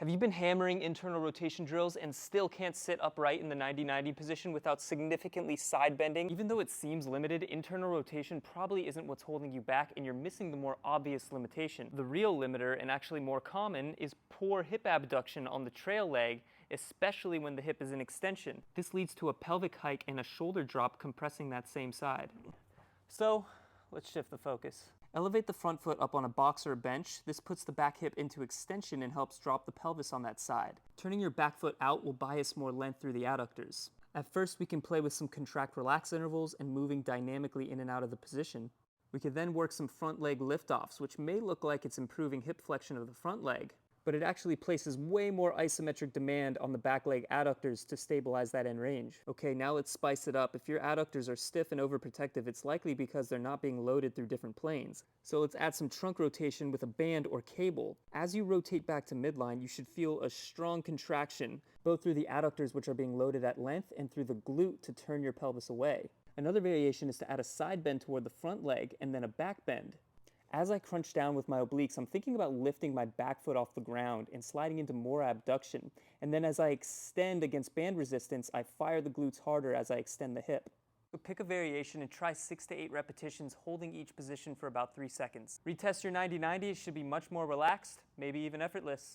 Have you been hammering internal rotation drills and still can't sit upright in the 90-90 position without significantly side bending? Even though it seems limited, internal rotation probably isn't what's holding you back, and you're missing the more obvious limitation. The real limiter, and actually more common, is poor hip abduction on the trail leg, especially when the hip is in extension. This leads to a pelvic hike and a shoulder drop compressing that same side. So, let's shift the focus. Elevate the front foot up on a box or a bench. This puts the back hip into extension and helps drop the pelvis on that side. Turning your back foot out will bias more length through the adductors. At first, we can play with some contract-relax intervals and moving dynamically in and out of the position. We could then work some front leg liftoffs, which may look like it's improving hip flexion of the front leg, but it actually places way more isometric demand on the back leg adductors to stabilize that end range. Okay, now let's spice it up. If your adductors are stiff and overprotective, it's likely because they're not being loaded through different planes. So let's add some trunk rotation with a band or cable. As you rotate back to midline, you should feel a strong contraction, both through the adductors, which are being loaded at length, and through the glute to turn your pelvis away. Another variation is to add a side bend toward the front leg and then a back bend. As I crunch down with my obliques, I'm thinking about lifting my back foot off the ground and sliding into more abduction. And then as I extend against band resistance, I fire the glutes harder as I extend the hip. So pick a variation and try 6 to 8 repetitions, holding each position for about 3 seconds. Retest your 90-90, it should be much more relaxed, maybe even effortless.